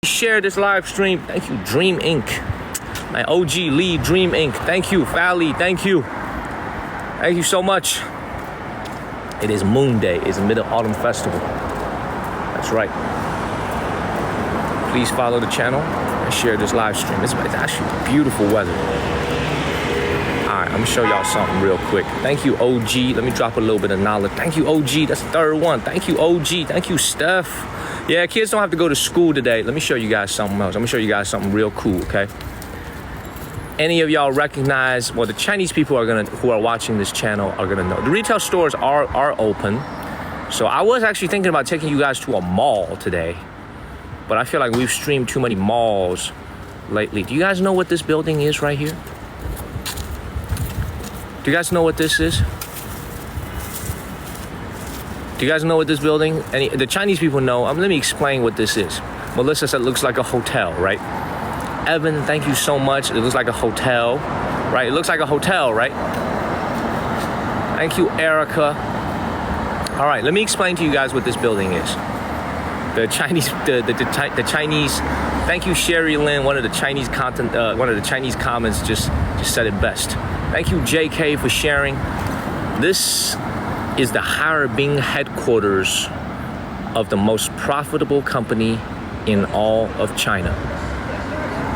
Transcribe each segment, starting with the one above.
Share this live stream. Thank you, Dream Inc. My OG lead, Dream Inc. Thank you, Fally. Thank you. Thank you so much. It is Moon Day. It's a Mid-Autumn Festival. That's right. Please follow the channel and share this live stream. It's actually beautiful weather. All right, I'm gonna show y'all something real quick. Thank you, OG. Let me drop a little bit of knowledge. Thank you, OG. That's the third one. Thank you, OG. Thank you, Steph. Yeah, kids don't have to go to school today. Let me show you guys something else. I'm gonna show you guys something real cool, okay? Any of y'all recognize, well, the Chinese people who are watching this channel are gonna know. The retail stores are open. So I was actually thinking about taking you guys to a mall today, but I feel like we've streamed too many malls lately. Do you guys know what this building is right here? Do you guys know what this is? Do you guys know what this building? The Chinese people know. Let me explain what this is. Melissa said it looks like a hotel, right? Evan, thank you so much. It looks like a hotel, right? It looks like a hotel, right? Thank you, Erica. All right, let me explain to you guys what this building is. The Chinese. Thank you, Sherry Lynn. One of the Chinese comments just said it best. Thank you, JK, for sharing. This is the Harbin headquarters of the most profitable company in all of China.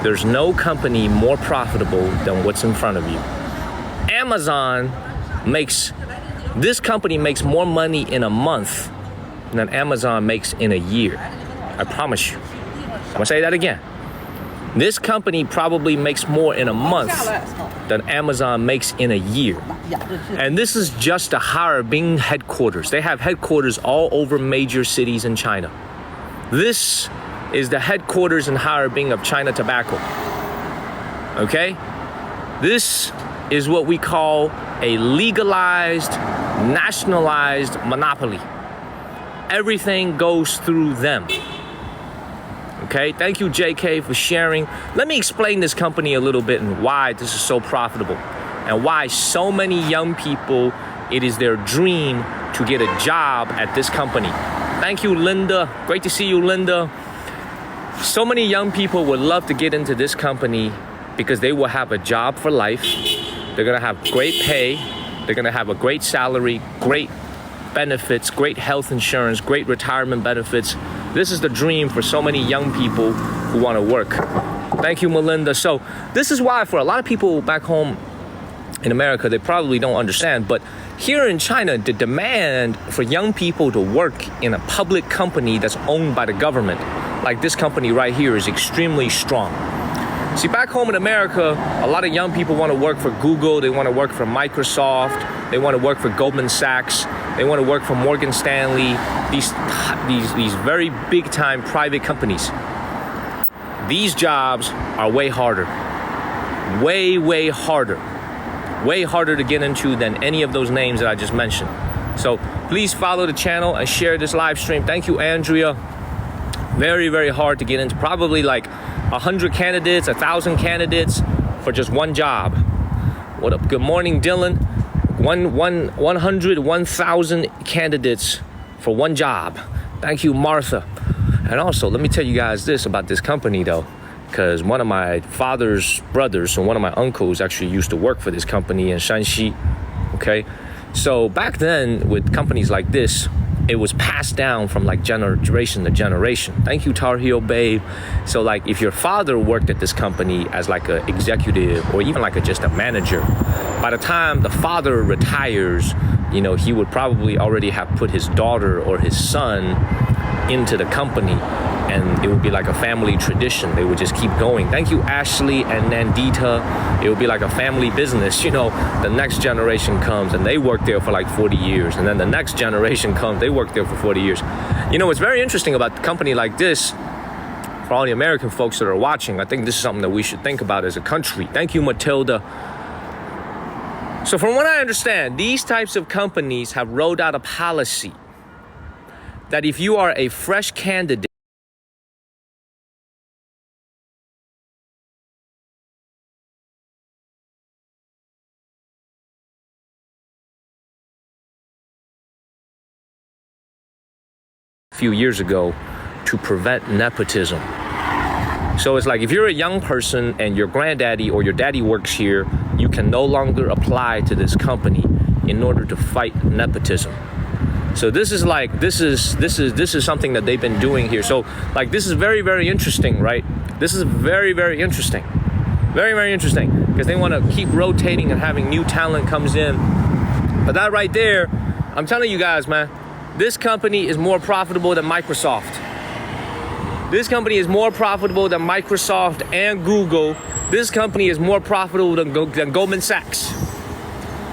There's no company more profitable than what's in front of you. This company makes more money in a month than Amazon makes in a year. I promise you. I'm gonna say that again. This company probably makes more in a month than Amazon makes in a year. And this is just the Harbin headquarters. They have headquarters all over major cities in China. This is the headquarters in Harbin of China Tobacco. Okay? This is what we call a legalized, nationalized monopoly. Everything goes through them. Okay, thank you, JK, for sharing. Let me explain this company a little bit and why this is so profitable and why so many young people, it is their dream to get a job at this company. Thank you, Linda. Great to see you, Linda. So many young people would love to get into this company because they will have a job for life. They're gonna have great pay. They're gonna have a great salary, great benefits, great health insurance, great retirement benefits. This is the dream for so many young people who want to work. Thank you, Melinda. So this is why for a lot of people back home in America, they probably don't understand, but here in China, the demand for young people to work in a public company that's owned by the government, like this company right here, is extremely strong. See, back home in America, a lot of young people want to work for Google, they want to work for Microsoft, they want to work for Goldman Sachs, they want to work for Morgan Stanley, these very big time private companies. These jobs are way harder, way harder to get into than any of those names that I just mentioned. So please follow the channel and share this live stream. Thank you, Andrea. Very hard to get into. Probably like 100 candidates, 1,000 candidates for just one job. What up? Good morning, Dylan. 1,000 candidates for one job. Thank you, Martha. And also, let me tell you guys this about this company, though, because one of my father's brothers and one of my uncles actually used to work for this company in Shanxi. Okay, so back then with companies like this, it was passed down from like generation to generation. Thank you, Tar Heel Babe. So like if your father worked at this company as like an executive or even like just a manager, by the time the father retires, you know, he would probably already have put his daughter or his son into the company, and it would be like a family tradition. They would just keep going. Thank you, Ashley and Nandita. It would be like a family business. You know, the next generation comes and they work there for like 40 years. And then the next generation comes, they work there for 40 years. You know, what's very interesting about a company like this, for all the American folks that are watching, I think this is something that we should think about as a country. Thank you, Matilda. So from what I understand, these types of companies have rolled out a policy that if you are a fresh candidate, a few years ago to prevent nepotism. So it's like if you're a young person and your granddaddy or your daddy works here, you can no longer apply to this company in order to fight nepotism. So this is something that they've been doing here. So like this is very, very interesting, right? This is very, very interesting. Very, very interesting because they want to keep rotating and having new talent comes in. But that right there, I'm telling you guys, man, this company is more profitable than Microsoft. This company is more profitable than Microsoft and Google. This company is more profitable than Goldman Sachs.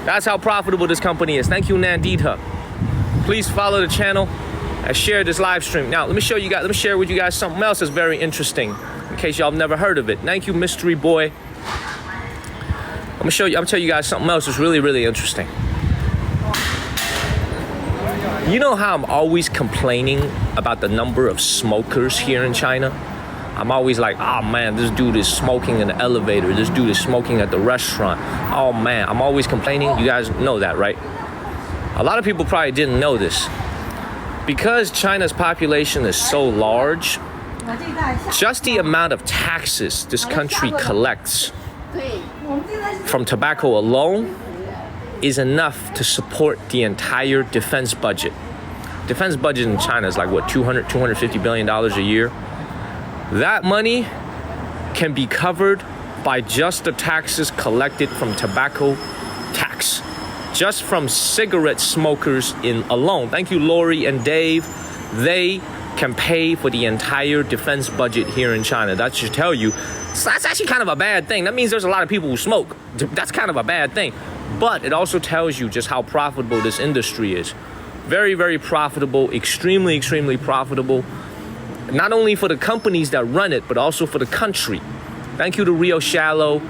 That's how profitable this company is. Thank you, Nandita. Please follow the channel and share this live stream. Now, let me share with you guys something else that's very interesting in case y'all have never heard of it. Thank you, Mystery Boy. I'm gonna tell you guys something else that's really, really interesting. You know how I'm always complaining about the number of smokers here in China? I'm always like, oh man, this dude is smoking in the elevator. This dude is smoking at the restaurant. Oh man, I'm always complaining. You guys know that, right? A lot of people probably didn't know this. Because China's population is so large, just the amount of taxes this country collects from tobacco alone is enough to support the entire defense budget. Defense budget in China is like what, $250 billion a year? That money can be covered by just the taxes collected from tobacco tax. Just from cigarette smokers in alone. Thank you, Lori and Dave. They can pay for the entire defense budget here in China. That should tell you, that's actually kind of a bad thing. That means there's a lot of people who smoke. That's kind of a bad thing. But it also tells you just how profitable this industry is. Very, very profitable, extremely, extremely profitable. Not only for the companies that run it, but also for the country. Thank you to Rio Shallow.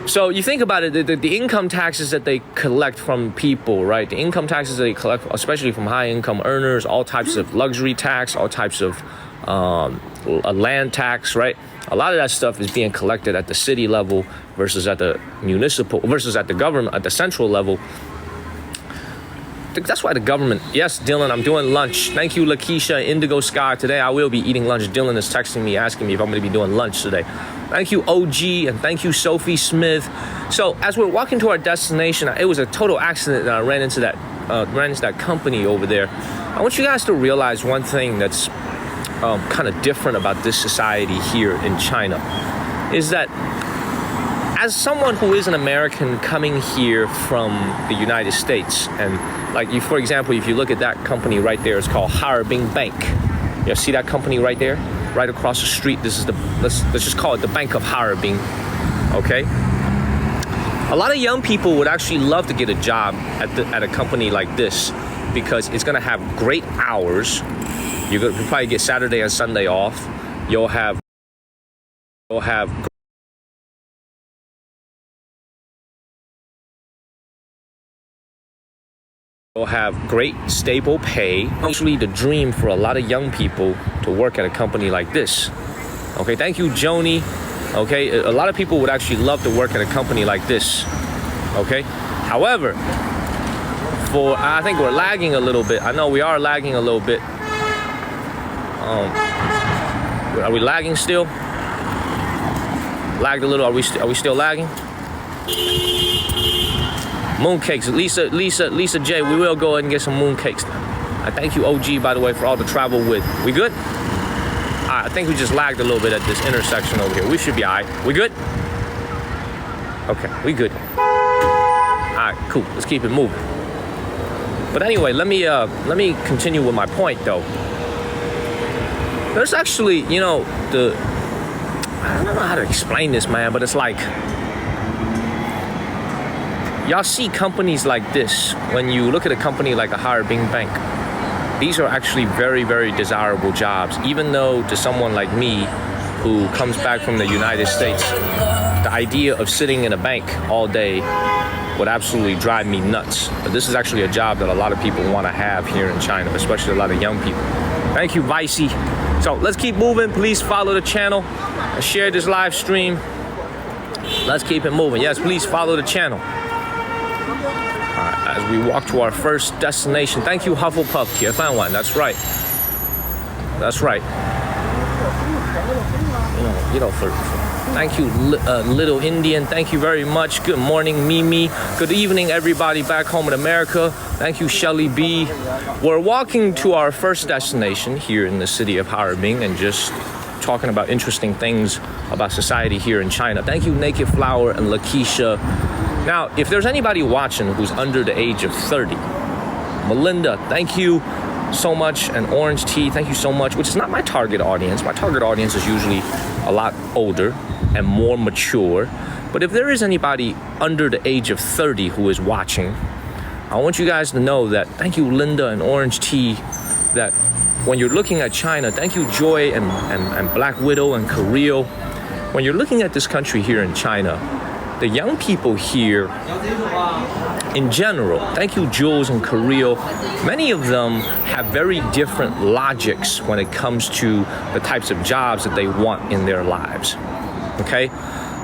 So you think about it, the income taxes that they collect from people, right? The income taxes that they collect, especially from high income earners, all types of luxury tax, all types of land tax, right? A lot of that stuff is being collected at the city level versus at the municipal, versus at the government, at the central level. That's why the government, yes, Dylan, I'm doing lunch. Thank you, Lakeisha, Indigo Sky. Today I will be eating lunch. Dylan is texting me, asking me if I'm going to be doing lunch today. Thank you, OG, and thank you, Sophie Smith. So as we're walking to our destination, it was a total accident that I ran into that company over there. I want you guys to realize one thing that's kind of different about this society here in China is that as someone who is an American coming here from the United States, and like you, for example, if you look at that company right there, it's called Harbin Bank. You see that company right there, right across the street? This is let's just call it the Bank of Harbin. Okay. A lot of young people would actually love to get a job at a company like this because it's gonna have great hours. You'll probably get Saturday and Sunday off. You'll have great stable pay. Actually the dream for a lot of young people to work at a company like this. Okay, thank you, Joni. Okay, a lot of people would actually love to work at a company like this. Okay, however, I think we're lagging a little bit. I know we are lagging a little bit. Are we lagging still? Lagged a little. Are we still lagging? Mooncakes, Lisa J. We will go ahead and get some mooncakes. I thank you, OG, by the way, for all the travel with. We good? I think we just lagged a little bit at this intersection over here. We should be all right. We good? Okay, we good. All right, cool. Let's keep it moving. But anyway, let me continue with my point, though. There's actually, I don't know how to explain this, man, but it's like, y'all see companies like this. When you look at a company like a Harbin Bank, these are actually very, very desirable jobs, even though to someone like me who comes back from the United States, the idea of sitting in a bank all day would absolutely drive me nuts. But this is actually a job that a lot of people want to have here in China, especially a lot of young people. Thank you, Vicey. So let's keep moving. Please follow the channel and share this live stream. Let's keep it moving. Yes, please follow the channel. All right, as we walk to our first destination. Thank you, Hufflepuff. That's right. That's right. Thank you, Little Indian. Thank you very much. Good morning, Mimi. Good evening, everybody back home in America. Thank you, Shelly B. We're walking to our first destination here in the city of Harbin and just talking about interesting things about society here in China. Thank you, Naked Flower and Lakeisha. Now, if there's anybody watching who's under the age of 30, Melinda, thank you so much, and Orange Tea, thank you so much, which is not my target audience. My target audience is usually a lot older and more mature. But if there is anybody under the age of 30 who is watching, I want you guys to know that, thank you, Linda and Orange Tea, that when you're looking at China, thank you, Joy and Black Widow and Korea. When you're looking at this country here in China, the young people here in general, thank you, Jules and Korea, many of them have very different logics when it comes to the types of jobs that they want in their lives. Okay?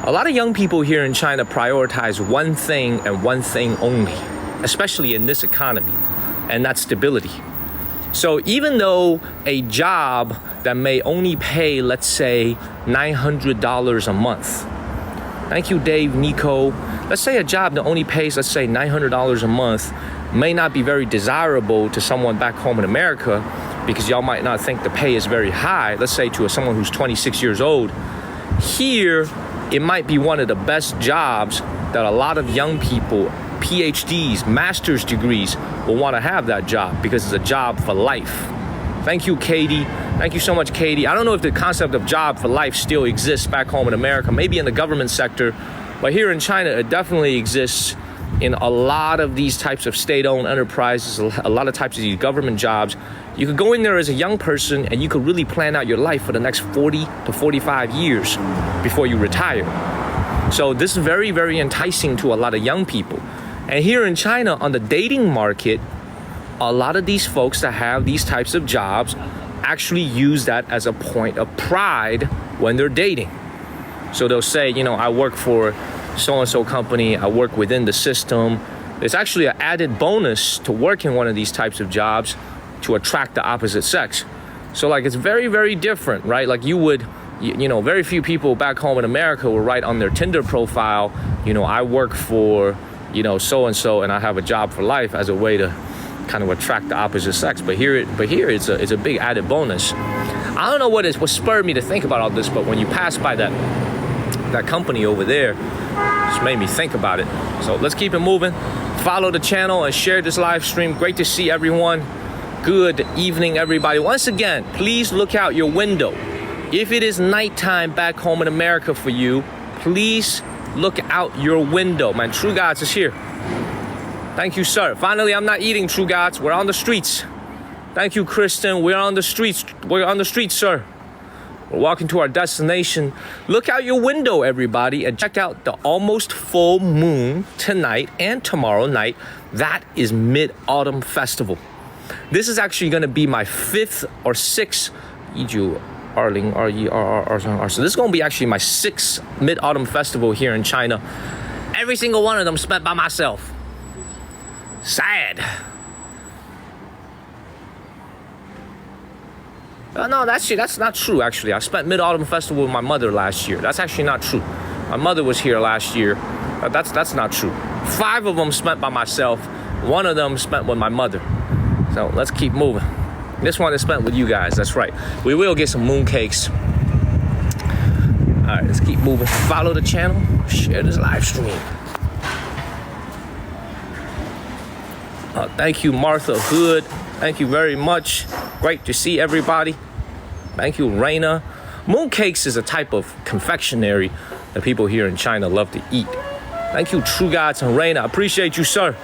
A lot of young people here in China prioritize one thing and one thing only, especially in this economy, and that's stability. So even though a job that may only pay, let's say, $900 a month, thank you, Dave, Nico. Let's say a job that only pays, let's say, $900 a month may not be very desirable to someone back home in America because y'all might not think the pay is very high. Let's say to someone who's 26 years old. Here, it might be one of the best jobs that a lot of young people, PhDs, master's degrees, will want to have that job because it's a job for life. Thank you, Katie. Thank you so much, Katie. I don't know if the concept of job for life still exists back home in America, maybe in the government sector, but here in China, it definitely exists in a lot of these types of state-owned enterprises, a lot of types of these government jobs. You could go in there as a young person and you could really plan out your life for the next 40 to 45 years before you retire. So this is very, very enticing to a lot of young people. And here in China, on the dating market, a lot of these folks that have these types of jobs actually use that as a point of pride when they're dating. So they'll say, I work for so-and-so company, I work within the system. It's actually an added bonus to work in one of these types of jobs to attract the opposite sex. So it's very, very different, right? Like you would, very few people back home in America will write on their Tinder profile, I work for, so-and-so and I have a job for life as a way to kind of attract the opposite sex. But here it's a big added bonus. I don't know what spurred me to think about all this, but when you pass by that company over there, it just made me think about it. So let's keep it moving. Follow the channel and share this live stream. Great to see everyone. Good evening, everybody. Once again, please look out your window. If it is nighttime back home in America for you, please look out your window. Man, True Gods is here. Thank you, sir. Finally, I'm not eating, True Gods. We're on the streets. Thank you, Kristen. We're on the streets. We're on the streets, sir. We're walking to our destination. Look out your window, everybody, and check out the almost full moon tonight and tomorrow night. That is Mid-Autumn Festival. This is actually going to be my 5th or 6th, Arling, R-E-R-R-R. So this is going to be actually my 6th Mid-Autumn Festival here in China. Every single one of them spent by myself. Sad. No, that's not true, actually. I spent Mid-Autumn Festival with my mother last year. That's actually not true. My mother was here last year. That's not true. 5 of them spent by myself. 1 of them spent with my mother. So let's keep moving. This one is spent with you guys. That's right. We will get some mooncakes. All right, let's keep moving. Follow the channel. Share this live stream. Thank you, Martha Hood. Thank you very much. Great to see everybody. Thank you, Raina. Mooncakes is a type of confectionery that people here in China love to eat. Thank you, True Gods and Raina. Appreciate you, sir.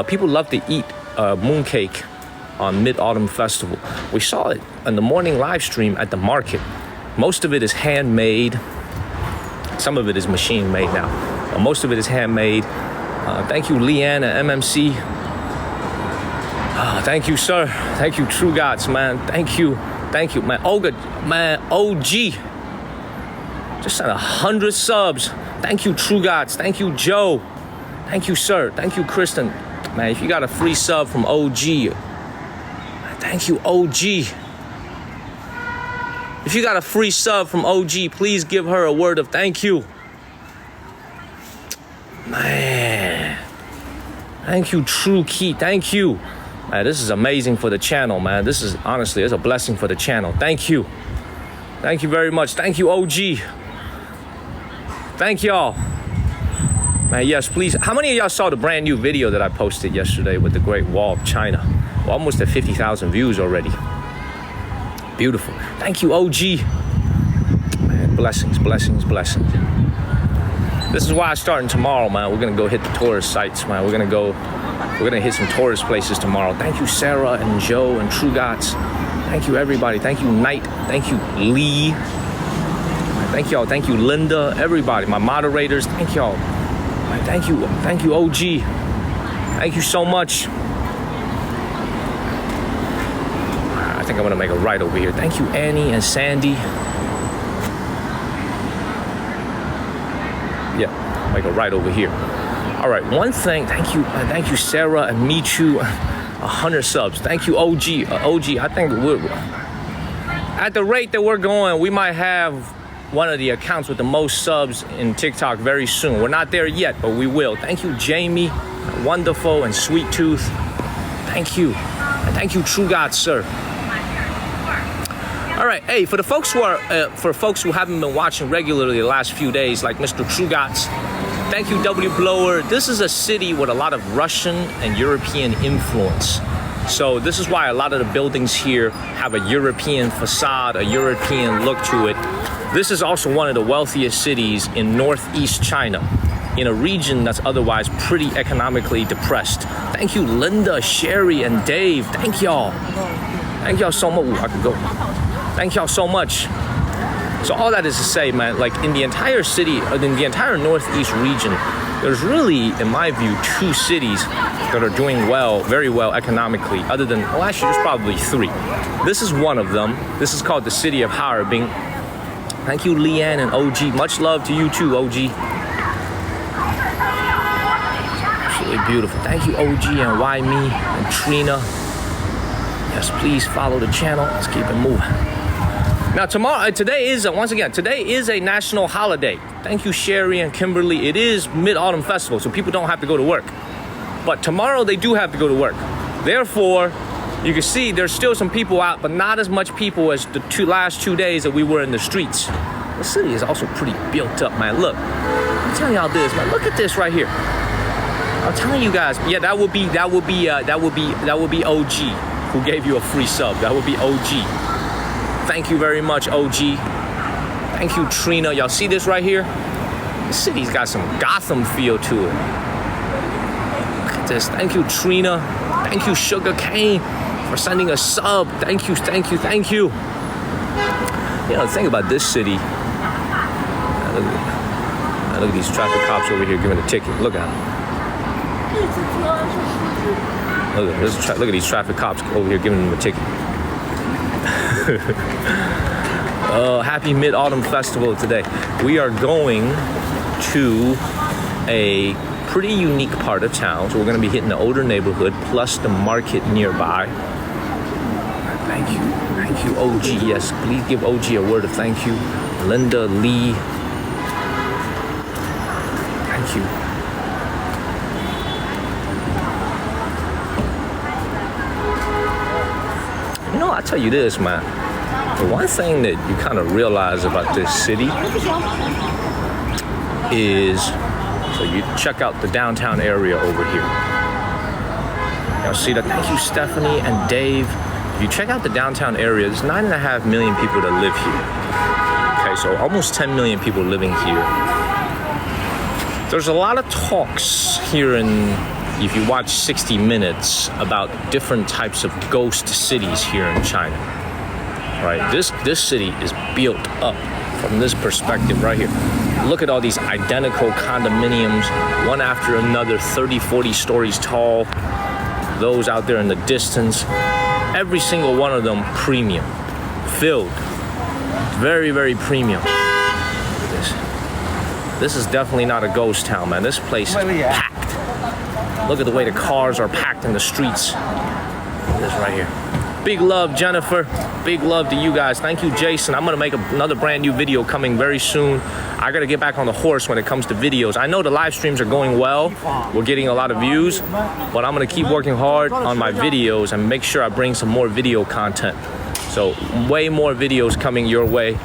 People love to eat mooncake on Mid-Autumn Festival. We saw it in the morning live stream at the market. Most of it is handmade. Some of it is machine made now. Most of it is handmade. Thank you, Leanne and MMC. Thank you, sir. Thank you, True Gods, man. Thank you, man. Olga, man, OG. Just sent 100 subs. Thank you, True Gods. Thank you, Joe. Thank you, sir. Thank you, Kristen. Man, if you got a free sub from OG, thank you, OG. If you got a free sub from OG, please give her a word of thank you. Man. Thank you, True Key. Thank you. Man, this is amazing for the channel, man. This is honestly, it's a blessing for the channel. Thank you. Thank you very much. Thank you, OG. Thank y'all. Man, yes, please. How many of y'all saw the brand new video that I posted yesterday with the Great Wall of China? Well, almost at 50,000 views already. Beautiful. Thank you, OG. Man, blessings, blessings, blessings. This is why I'm starting tomorrow, man. We're gonna go hit the tourist sites, man. We're gonna hit some tourist places tomorrow. Thank you, Sarah and Joe and True Gots. Thank you, everybody. Thank you, Knight. Thank you, Lee. Thank y'all. Thank you, Linda. Everybody, my moderators. Thank y'all. Thank you, OG. Thank you so much. I think I'm gonna make a right over here. Thank you, Annie and Sandy. Yeah, make a right over here. All right, one thing. Thank you, Sarah and Michu. 100 subs. Thank you, OG. OG. I think at the rate that we're going, we might have one of the accounts with the most subs in TikTok very soon. We're not there yet, but we will. Thank you, Jamie, Wonderful, and Sweet Tooth. Thank you. And thank you, True God, sir. All right, hey, for folks who haven't been watching regularly the last few days, like Mr. True Gots, thank you, W Blower. This is a city with a lot of Russian and European influence. So this is why a lot of the buildings here have a European facade, a European look to it. This is also one of the wealthiest cities in northeast China, in a region that's otherwise pretty economically depressed. Thank you, Linda, Sherry, and Dave. Thank y'all. Thank y'all so much. Ooh, I could go. Thank y'all so much. So all that is to say, man, like in the entire city, in the entire northeast region, there's really, in my view, 2 cities that are doing well, very well economically, other than, well, actually, there's probably 3. This is one of them. This is called the city of Harbin. Thank you, Leanne and OG. Much love to you too, OG. Absolutely beautiful. Thank you, OG and Why Me and Trina. Yes, please follow the channel. Let's keep it moving. Now today is a national holiday. Thank you, Sherry and Kimberly. It is Mid-Autumn Festival, so people don't have to go to work. But tomorrow they do have to go to work. Therefore, you can see there's still some people out, but not as much people as the last 2 days that we were in the streets. The city is also pretty built up, man. Look, I'm telling y'all this, man. Look at this right here. I'm telling you guys. Yeah, that would be OG who gave you a free sub. That would be OG. Thank you very much, OG. Thank you, Trina. Y'all see this right here? The city's got some Gotham feel to it. Look at this. Thank you, Trina. Thank you, Sugar Cane, for sending a sub. Thank you, thank you, thank you. You know, the thing about this city, look at these traffic cops over here giving a ticket. Look at them. Look at these traffic cops over here giving them a ticket. Happy Mid-Autumn Festival today. We are going to a pretty unique part of town, so we're going to be hitting the older neighborhood plus the market nearby. Thank you, OG. Yes, please give OG a word of thank you. Linda, Lee. Thank you. You know, I'll tell you this, man. The one thing that you kind of realize about this city is, so you check out the downtown area over here. Y'all see that? Thank you, Stephanie and Dave. If you check out the downtown area, there's 9.5 million people that live here. Okay, so almost 10 million people living here. There's a lot of talks here if you watch 60 Minutes, about different types of ghost cities here in China. Right? This city is built up from this perspective right here. Look at all these identical condominiums, one after another, 30, 40 stories tall. Those out there in the distance. Every single one of them premium, filled. Very, very premium. This is definitely not a ghost town, man. This place is packed. Look at the way the cars are packed in the streets. This right here. Big love, Jennifer. Big love to you guys. Thank you, Jason. I'm gonna make another brand new video coming very soon. I gotta get back on the horse when it comes to videos. I know the live streams are going well. We're getting a lot of views, but I'm gonna keep working hard on my videos and make sure I bring some more video content. So way more videos coming your way.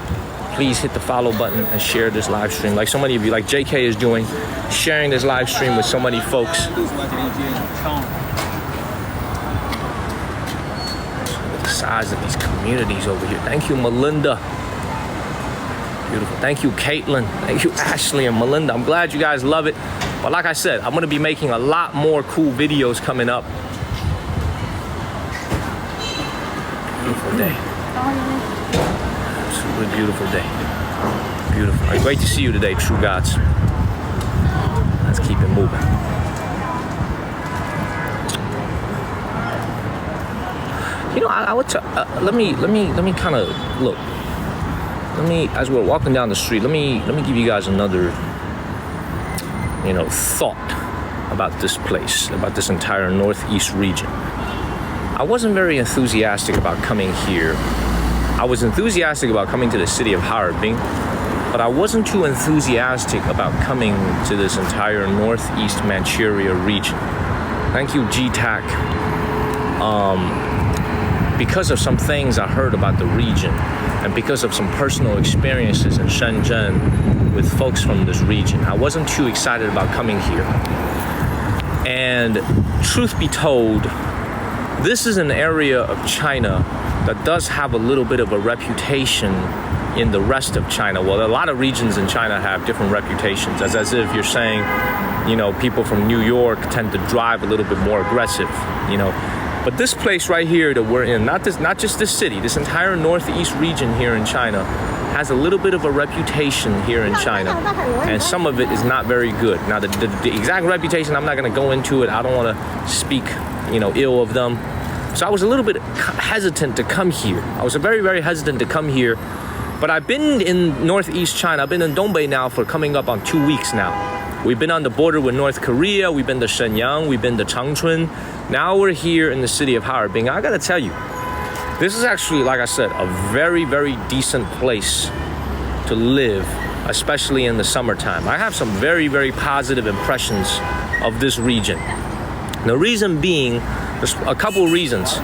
Please hit the follow button and share this live stream. Like so many of you, like JK is doing, sharing this live stream with so many folks. The size of these communities over here. Thank you, Melinda. Beautiful. Thank you, Caitlin. Thank you, Ashley and Melinda. I'm glad you guys love it. But like I said, I'm gonna be making a lot more cool videos coming up. Beautiful day. Absolutely beautiful day. Beautiful. Right, great to see you today, True Gods. Let's keep it moving. You know, I would let me kind of look. As we're walking down the street, let me give you guys another, thought about this place, about this entire Northeast region. I wasn't very enthusiastic about coming here. I was enthusiastic about coming to the city of Harbin, but I wasn't too enthusiastic about coming to this entire Northeast Manchuria region. Thank you, GTAC. Because of some things I heard about the region and because of some personal experiences in Shenzhen with folks from this region, I wasn't too excited about coming here. And truth be told, this is an area of China that does have a little bit of a reputation in the rest of China. Well, a lot of regions in China have different reputations, as if you're saying, people from New York tend to drive a little bit more aggressive, But this place right here that we're in, not just this city, this entire Northeast region here in China has a little bit of a reputation here in China, and some of it is not very good. Now, the exact reputation, I'm not going to go into it. I don't want to speak, ill of them. So I was a little bit hesitant to come here. I was very, very hesitant to come here. But I've been in Northeast China. I've been in Dongbei now for coming up on 2 weeks now. We've been on the border with North Korea. We've been to Shenyang. We've been to Changchun. Now we're here in the city of Harbin. I gotta tell you, this is actually, like I said, a very, very decent place to live, especially in the summertime. I have some very, very positive impressions of this region. The reason being, there's a couple of reasons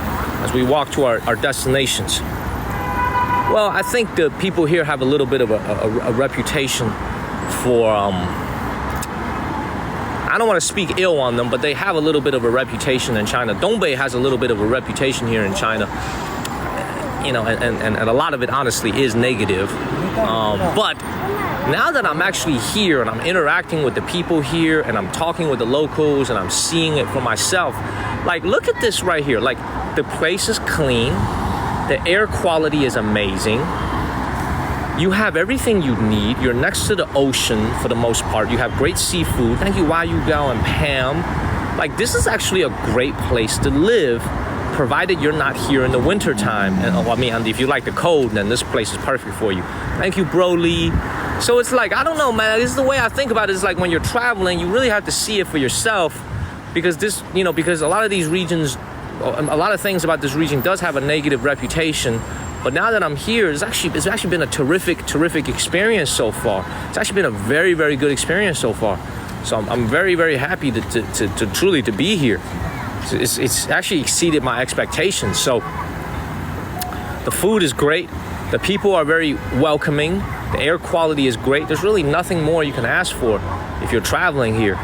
as we walk to our destinations. Well, I think the people here have a little bit of a reputation for, I don't want to speak ill on them, but they have a little bit of a reputation in China. Dongbei has a little bit of a reputation here in China, and a lot of it honestly is negative. But now that I'm actually here and I'm interacting with the people here and I'm talking with the locals and I'm seeing it for myself, like, look at this right here. Like, the place is clean. The air quality is amazing. You have everything you need. You're next to the ocean for the most part. You have great seafood. Thank you, Why You Go and Pam. Like, this is actually a great place to live, provided you're not here in the wintertime. And if you like the cold, then this place is perfect for you. Thank you, Broly. So it's like, I don't know, man. This is the way I think about it. It's like when you're traveling, you really have to see it for yourself, because because a lot of these regions, a lot of things about this region does have a negative reputation. But now that I'm here, it's actually been a terrific experience so far. It's actually been a very, very good experience so far. So I'm very, very happy to truly to be here. It's actually exceeded my expectations. So the food is great. The people are very welcoming. The air quality is great. There's really nothing more you can ask for if you're traveling here.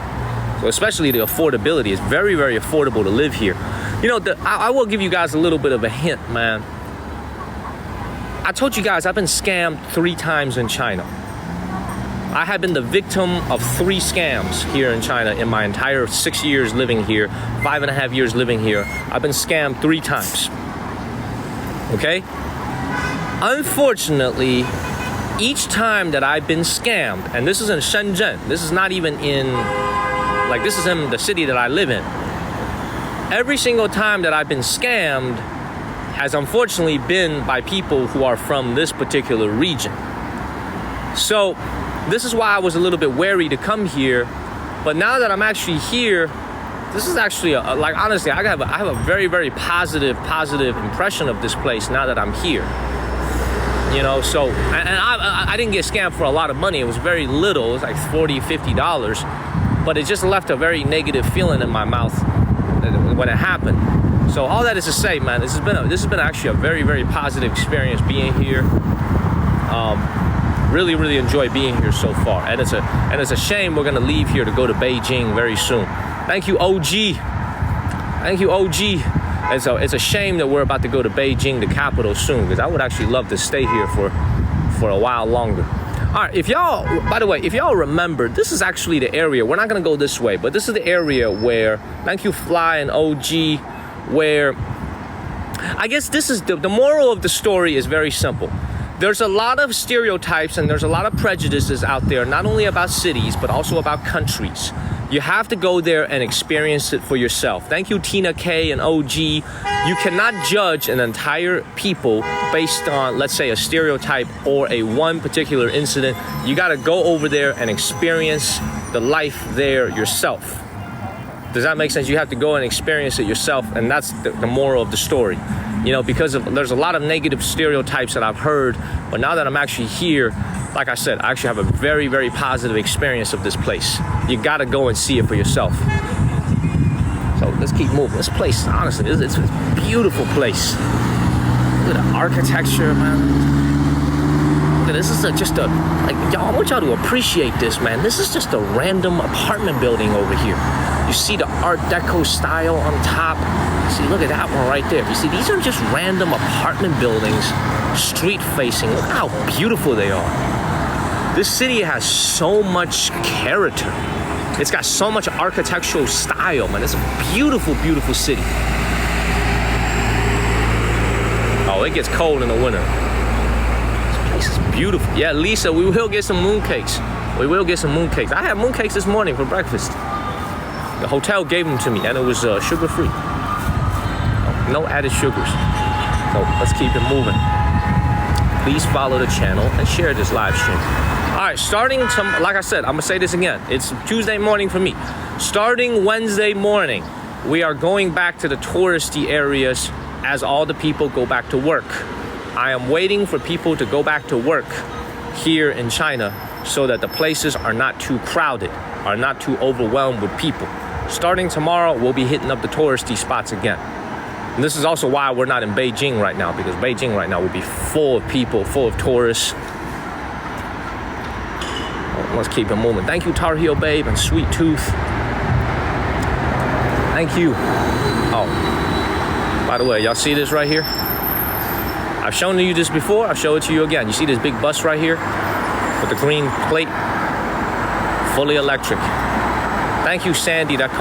So especially the affordability. It's very, very affordable to live here. I will give you guys a little bit of a hint, man. I told you guys I've been scammed 3 times in China. I have been the victim of 3 scams here in China in my entire 6 years living here, 5.5 years living here. I've been scammed 3 times. Okay? Unfortunately, each time that I've been scammed, and this is in Shenzhen, this is not even this is in the city that I live in. Every single time that I've been scammed has unfortunately been by people who are from this particular region. So this is why I was a little bit wary to come here. But now that I'm actually here, this is actually like honestly, I have a very very positive impression of this place now that I'm here. You know, so and I didn't get scammed for a lot of money. It was very little. It was like $40-$50, but it just left a very negative feeling in my mouth when it happened. So all that is to say, man, this has been actually a very very positive experience being here. Really really enjoy being here so far, and it's a shame we're gonna leave here to go to Beijing very soon. Thank you, OG. Thank you, OG. And so it's a shame that we're about to go to Beijing, the capital, soon, because I would actually love to stay here for a while longer. All right, by the way, if y'all remember, this is actually the area, we're not gonna go this way, but this is the area where, thank you, Fly and OG, where, I guess this is, the moral of the story is very simple. There's a lot of stereotypes and there's a lot of prejudices out there, not only about cities, but also about countries. You have to go there and experience it for yourself. Thank you, Tina K and OG. You cannot judge an entire people based on, let's say, a stereotype or a one particular incident. You gotta go over there and experience the life there yourself. Does that make sense? You have to go and experience it yourself, and that's the moral of the story. You know, because there's a lot of negative stereotypes that I've heard, but now that I'm actually here, like I said, I actually have a very, very positive experience of this place. You gotta go and see it for yourself. So let's keep moving. This place, honestly, it's a beautiful place. Look at the architecture, man. Look at this. This is like, y'all, I want y'all to appreciate this, man. This is just a random apartment building over here. You see the Art Deco style on top. See, look at that one right there. You see, these are just random apartment buildings, street facing. Look how beautiful they are. This city has so much character. It's got so much architectural style, man. It's a beautiful, beautiful city. Oh, it gets cold in the winter. This place is beautiful. Yeah, Lisa, we will get some mooncakes. We will get some mooncakes. I had mooncakes this morning for breakfast. The hotel gave them to me, and it was sugar-free. No added sugars. So let's keep it moving. Please follow the channel and share this live stream. All right, like I said, I'm gonna say this again. It's Tuesday morning for me. Starting Wednesday morning, we are going back to the touristy areas as all the people go back to work. I am waiting for people to go back to work here in China so that the places are not too crowded, are not too overwhelmed with people. Starting tomorrow, we'll be hitting up the touristy spots again. And this is also why we're not in Beijing right now, because Beijing right now will be full of people, full of tourists. Let's keep it moving. Thank you, Tar Heel Babe and Sweet Tooth. Thank you. Oh, by the way, y'all see this right here? I've shown you this before. I'll show it to you again. You see this big bus right here with the green plate? Fully electric. Thank you, Sandy. That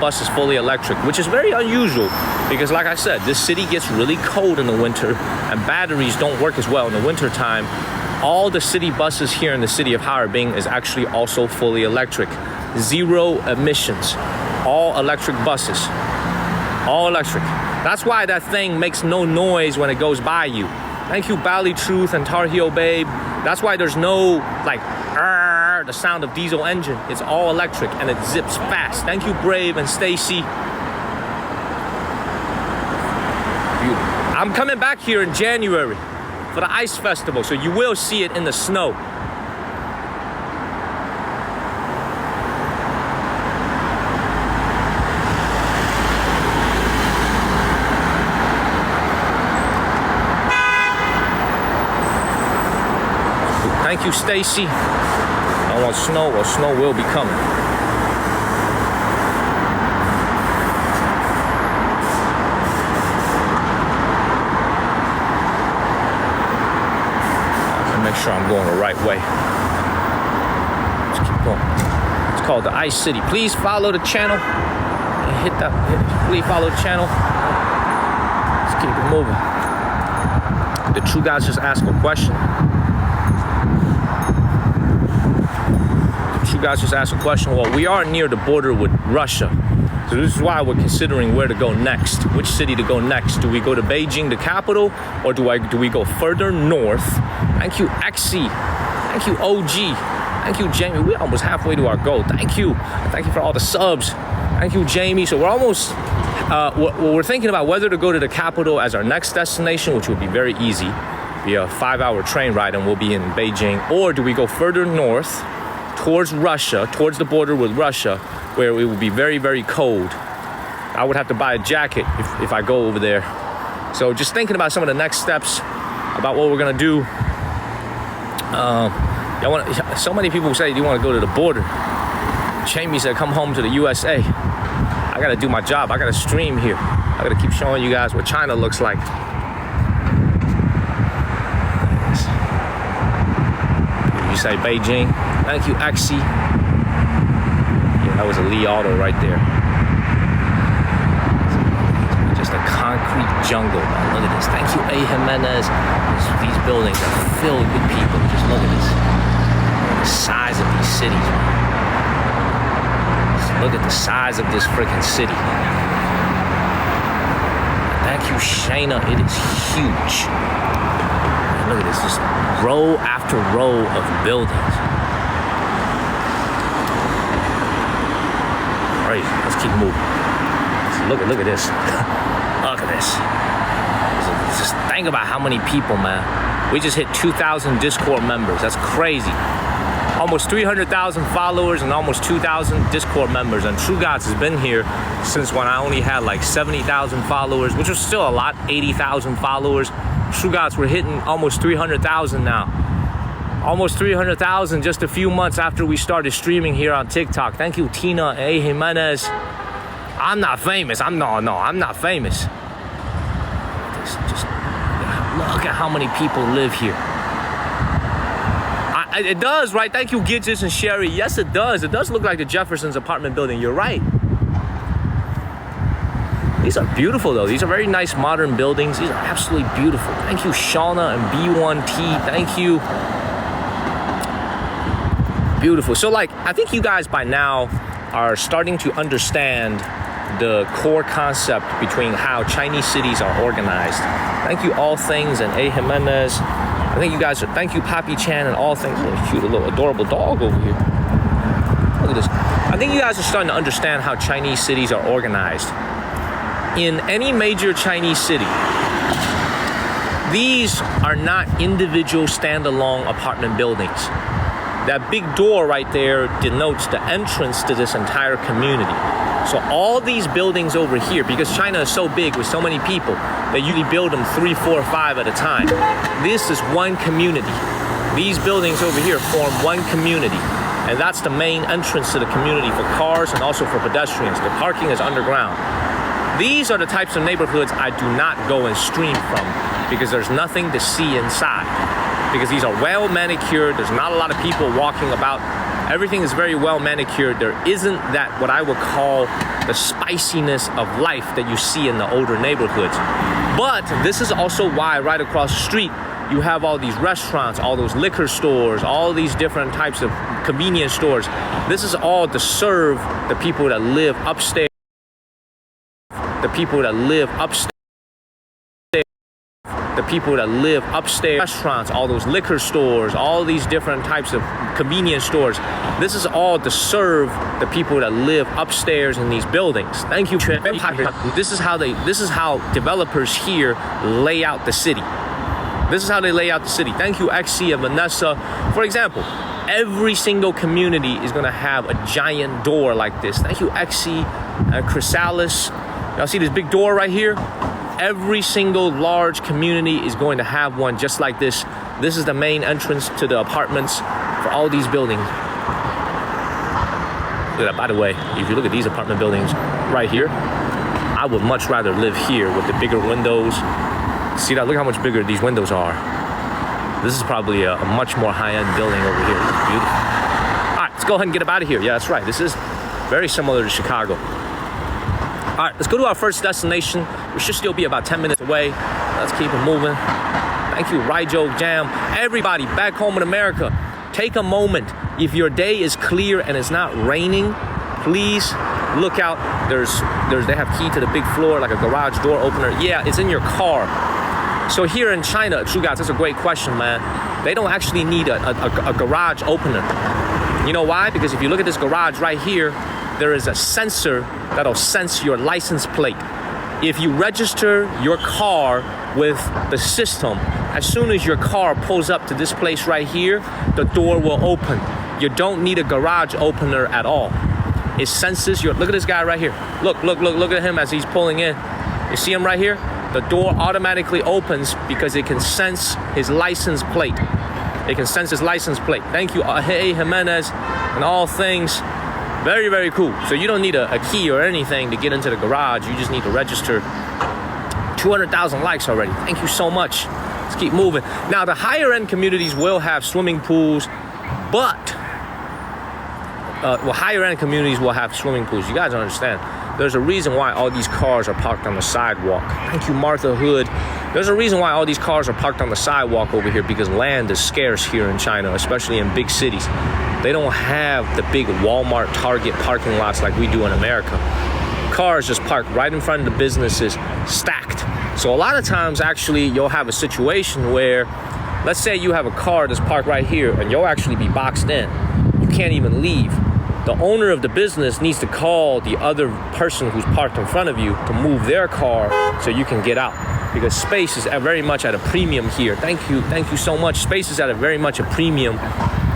bus is fully electric, which is very unusual because, like I said, this city gets really cold in the winter and batteries don't work as well in the winter time. All the city buses here in the city of Harbin is actually also fully electric. Zero emissions. All electric buses. All electric. That's why that thing makes no noise when it goes by you. Thank you, Bally Truth and Tar Heel Babe. That's why there's no, like, the sound of diesel engine. It's all electric and it zips fast. Thank you, Brave and Stacy. I'm coming back here in January for the ice festival, so you will see it in the snow. Thank you, Stacy. I want snow, or snow will be coming. Make sure I'm going the right way. Let's keep going. It's called the Ice City. Please follow the channel and please follow the channel. Let's keep it moving. The True Guys just asked a question. You guys just asked a question. Well, we are near the border with Russia, so this is why we're considering where to go next, which city to go next. Do we go to Beijing, the capital, or do we go further north? Thank you, Exy. Thank you, OG. Thank you, Jamie. We're almost halfway to our goal. Thank you for all the subs. Thank you, Jamie. So we're almost, we're thinking about whether to go to the capital as our next destination, which would be very easy, be a 5-hour train ride and we'll be in Beijing, or do we go further north towards Russia, towards the border with Russia, where it will be very, very cold. I would have to buy a jacket if I go over there. So just thinking about some of the next steps, about what we're gonna do. So many people say, do you want to go to the border? Jamie said, come home to the USA. I gotta do my job. I gotta stream here. I gotta keep showing you guys what China looks like. You say Beijing. Thank you, Axie. Yeah, that was a Li Auto right there. Just a concrete jungle, man. Look at this. Thank you, A. Jimenez. These buildings are filled with people. Just look at this. The size of these cities, man. Just look at the size of this freaking city. Thank you, Shayna. It is huge. Man, look at this. Just row after row of buildings. All right, let's keep moving. Look at this. Look at this. Just think about how many people, man. We just hit 2,000 Discord members. That's crazy. Almost 300,000 followers and almost 2,000 Discord members. And True Gods has been here since when I only had like 70,000 followers, which was still a lot, 80,000 followers. True Gods, we're hitting almost 300,000 now. Almost 300,000 just a few months after we started streaming here on TikTok. Thank you, Tina A. Jimenez. I'm not famous. I'm not famous. Just look at how many people live here. It does, right? Thank you, Gidges and Sherry. Yes, it does. It does look like the Jefferson's apartment building. You're right. These are beautiful, though. These are very nice modern buildings. These are absolutely beautiful. Thank you, Shauna and B1T. Thank you. Beautiful. So, like, I think you guys by now are starting to understand the core concept between how Chinese cities are organized. Thank you, All Things and A. Jimenez. I think you guys are, thank you, Papi Chan and All Things. Oh, cute, a little adorable dog over here. Look at this. I think you guys are starting to understand how Chinese cities are organized. In any major Chinese city, these are not individual standalone apartment buildings. That big door right there denotes the entrance to this entire community. So all these buildings over here, because China is so big with so many people, they usually build them 3, 4, 5 at a time. This is one community. These buildings over here form one community. And that's the main entrance to the community for cars and also for pedestrians. The parking is underground. These are the types of neighborhoods I do not go and stream from because there's nothing to see inside. Because these are well manicured, there's not a lot of people walking about. Everything is very well manicured. There isn't that what I would call the spiciness of life that you see in the older neighborhoods. But this is also why right across the street you have all these restaurants, all those liquor stores, all these different types of convenience stores. This is all to serve the people that live upstairs. The people that live upstairs. The people that live upstairs, restaurants, all those liquor stores, all these different types of convenience stores. This is all to serve the people that live upstairs in these buildings. Thank you. This is how developers here lay out the city. This is how they lay out the city. Thank you, XC and Vanessa. For example, every single community is gonna have a giant door like this. Thank you, XC and Chrysalis. Y'all see this big door right here? Every single large community is going to have one just like this. This is the main entrance to the apartments for all these buildings. Look at that. By the way, if you look at these apartment buildings right here, I would much rather live here with the bigger windows. See that? Look how much bigger these windows are. This is probably a much more high-end building over here. This is beautiful. All right, let's go ahead and get up out of here. Yeah, that's right. This is very similar to Chicago. All right, let's go to our first destination. We should still be about 10 minutes away. Let's keep it moving. Thank you, Raijo Jam. Everybody back home in America, take a moment. If your day is clear and it's not raining, please look out. They have key to the big floor, like a garage door opener. Yeah, it's in your car. So here in China, True Guys, that's a great question, man. They don't actually need a garage opener. You know why? Because if you look at this garage right here, there is a sensor that'll sense your license plate. If you register your car with the system, as soon as your car pulls up to this place right here, the door will open. You don't need a garage opener at all. It senses your, look at this guy right here. Look at him as he's pulling in. You see him right here? The door automatically opens because it can sense his license plate. It can sense his license plate. Thank you, hey Jimenez, and all things. Very, very cool. So you don't need a key or anything to get into the garage. You just need to register. 200,000 likes already. Thank you so much. Let's keep moving. Now, the higher end communities will have swimming pools, but higher end communities will have swimming pools. You guys don't understand. There's a reason why all these cars are parked on the sidewalk. Thank you, Martha Hood. There's a reason why all these cars are parked on the sidewalk over here, because land is scarce here in China, especially in big cities. They don't have the big Walmart, Target parking lots like we do in America. Cars just parked right in front of the businesses, stacked. So a lot of times, actually, you'll have a situation where, let's say you have a car that's parked right here and you'll actually be boxed in. You can't even leave. The owner of the business needs to call the other person who's parked in front of you to move their car so you can get out, because space is very much at a premium here. Thank you so much. Space is at a very much a premium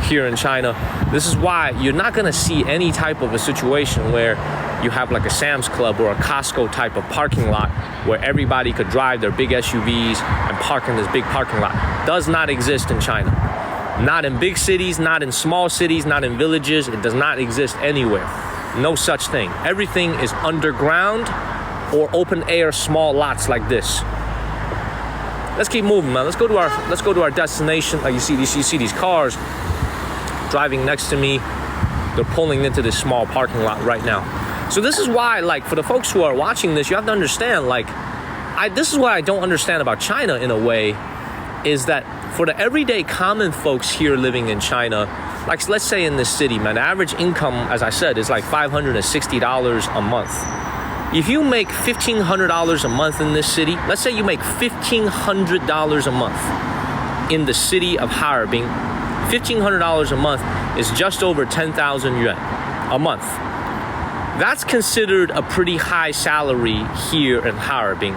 here in China. This is why you're not gonna see any type of a situation where you have like a Sam's Club or a Costco type of parking lot where everybody could drive their big SUVs and park in this big parking lot. Does not exist in China. Not in big cities, not in small cities, not in villages. It does not exist anywhere. No such thing. Everything is underground or open air small lots like this. Let's keep moving, man. Let's go to our destination. Like you see these cars driving next to me. They're pulling into this small parking lot right now. So this is why, like, for the folks who are watching this, you have to understand, like, this is what I don't understand about China in a way, is that for the everyday common folks here living in China, like, let's say in this city, man, the average income, as I said, is like $560 a month. If you make $1,500 a month in this city, let's say you make $1,500 a month in the city of Harbin, $1,500 a month is just over 10,000 yuan a month. That's considered a pretty high salary here in Harbin,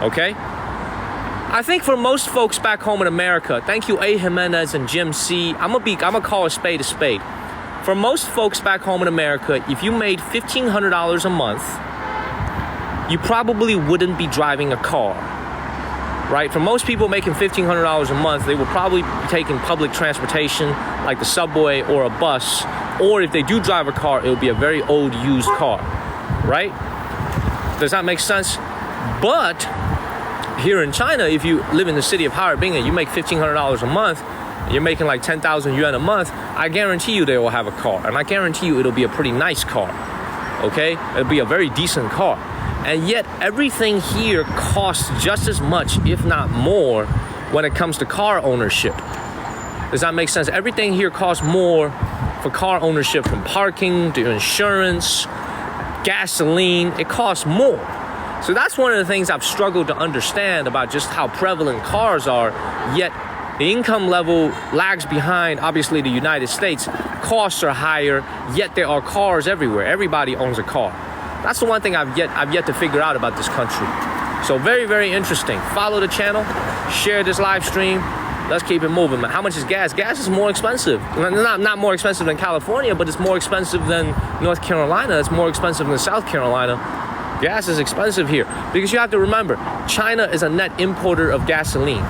okay? I think for most folks back home in America, thank you A. Jimenez and Jim C. I'm gonna call a spade a spade. For most folks back home in America, if you made $1,500 a month, you probably wouldn't be driving a car, right? For most people making $1,500 a month, they will probably be taking public transportation like the subway or a bus, or if they do drive a car, it will be a very old used car, right? Does that make sense? But here in China, if you live in the city of Harbin and you make $1,500 a month, you're making like 10,000 yuan a month, I guarantee you they will have a car. And I guarantee you it'll be a pretty nice car, okay? It'll be a very decent car. And yet everything here costs just as much, if not more, when it comes to car ownership. Does that make sense? Everything here costs more for car ownership, from parking to insurance, gasoline. It costs more. So that's one of the things I've struggled to understand about just how prevalent cars are, yet the income level lags behind, obviously, the United States. Costs are higher, yet there are cars everywhere. Everybody owns a car. That's the one thing I've yet to figure out about this country. So very, very interesting. Follow the channel, share this live stream. Let's keep it moving, man. How much is gas? Gas is more expensive. Not more expensive than California, but it's more expensive than North Carolina. It's more expensive than South Carolina. Gas is expensive here because you have to remember, China is a net importer of gasoline.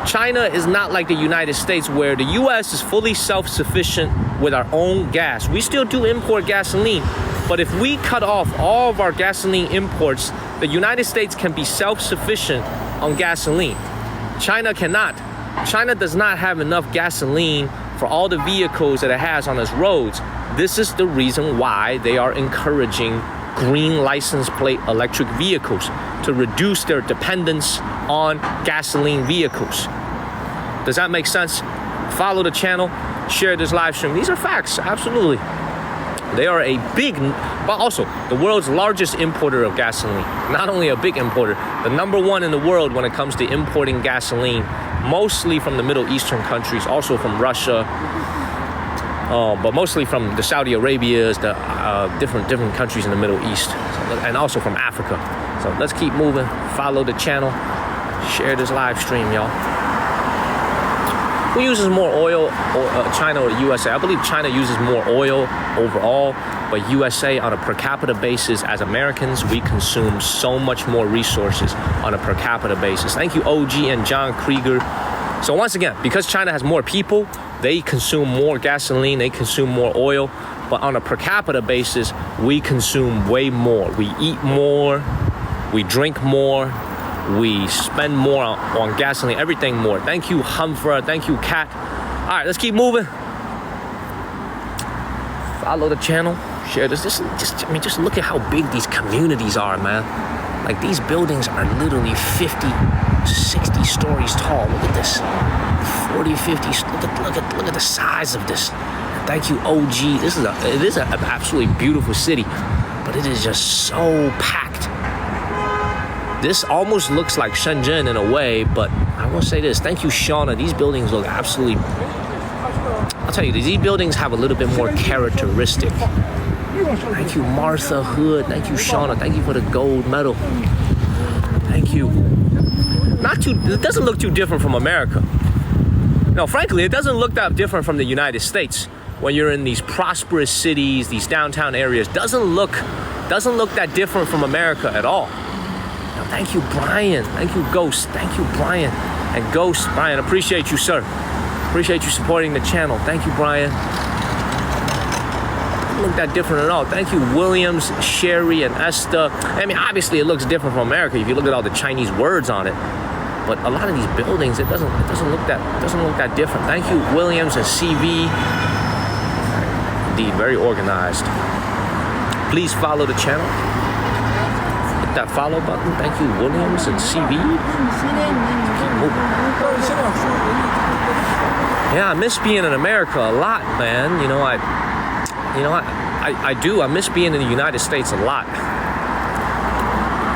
China is not like the United States, where the US is fully self-sufficient with our own gas. We still do import gasoline, but if we cut off all of our gasoline imports, the United States can be self-sufficient on gasoline. China cannot. China does not have enough gasoline for all the vehicles that it has on its roads. This is the reason why they are encouraging green license plate electric vehicles, to reduce their dependence on gasoline vehicles. Does that make sense? Follow the channel, share this live stream. These are facts, absolutely. They are a big, but also the world's largest importer of gasoline. Not only a big importer, the number one in the world when it comes to importing gasoline, mostly from the Middle Eastern countries, also from Russia, but mostly from the Saudi Arabias, the different countries in the Middle East, and also from Africa. So let's keep moving. Follow the channel. Share this live stream, y'all. Who uses more oil, or China or USA? I believe China uses more oil overall, but USA on a per capita basis, as Americans, we consume so much more resources on a per capita basis. Thank you, OG and John Krieger. So once again, because China has more people, they consume more gasoline, they consume more oil, but on a per capita basis, we consume way more. We eat more, we drink more, we spend more on gasoline, everything more. Thank you, Humfra. Thank you, Kat. All right, let's keep moving. Follow the channel. Share this. Just look at how big these communities are, man. Like, these buildings are literally 50, 60 stories tall. Look at this. 40, 50. Look at the size of this. Thank you, OG. It is an absolutely beautiful city, but it is just so packed. This almost looks like Shenzhen in a way, but I will say this. Thank you, Shauna. These buildings look absolutely... I'll tell you, these buildings have a little bit more characteristic. Thank you, Martha Hood. Thank you, Shauna. Thank you for the gold medal. Thank you. It doesn't look too different from America. No, frankly, it doesn't look that different from the United States. When you're in these prosperous cities, these downtown areas, doesn't look that different from America at all. Thank you, Brian. Thank you, Ghost. Thank you, Brian. And Ghost, Brian, appreciate you, sir. Appreciate you supporting the channel. Thank you, Brian. Doesn't look that different at all. Thank you, Williams, Sherry, and Esther. I mean, obviously, it looks different from America if you look at all the Chinese words on it. But a lot of these buildings, it doesn't look that different. Thank you, Williams and CV. Indeed, very organized. Please follow the channel. That follow button. Thank you, Williams and CV. Yeah, I miss being in America a lot, man. I do. I miss being in the United States a lot.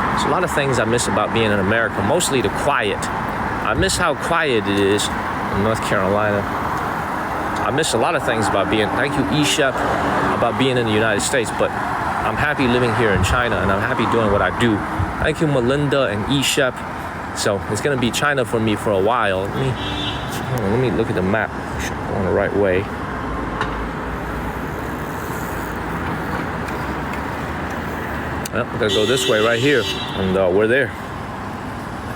There's a lot of things I miss about being in America. Mostly the quiet. I miss how quiet it is in North Carolina. I miss a lot of things about being. Thank you, Eshep, about being in the United States, but I'm happy living here in China, and I'm happy doing what I do. Thank you, Melinda and Eshep. So it's gonna be China for me for a while. Let me look at the map. I'm going the right way. Well, we're gonna go this way right here, and we're there.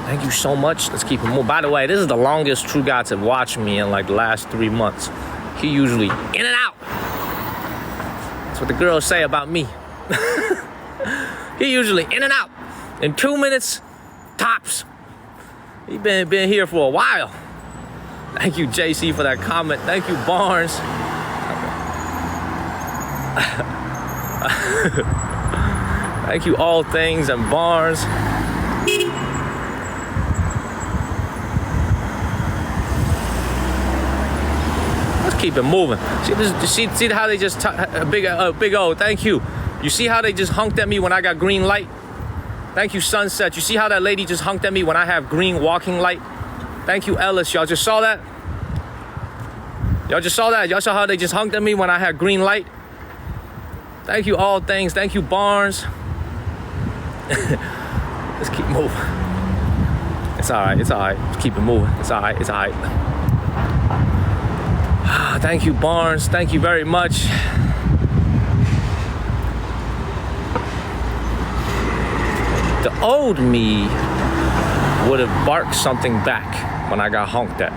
Thank you so much. Let's keep it moving. By the way, this is the longest True Gods have watched me in like the last 3 months. He usually in and out. That's what the girls say about me. He usually in and out in 2 minutes tops. He been here for a while. Thank you, JC, for that comment. Thank you, Barnes. Thank you, All Things and Barnes. Let's keep it moving. See how they just big O. Thank you. You see how they just hunked at me when I got green light? Thank you, Sunset. You see how that lady just hunked at me when I have green walking light? Thank you, Ellis. Y'all just saw that? Y'all just saw that? Y'all saw how they just hunked at me when I had green light? Thank you, All Things. Thank you, Barnes. Let's keep moving. It's all right. It's all right. Let's keep it moving. It's all right. It's all right. Thank you, Barnes. Thank you very much. The old me would have barked something back when I got honked at.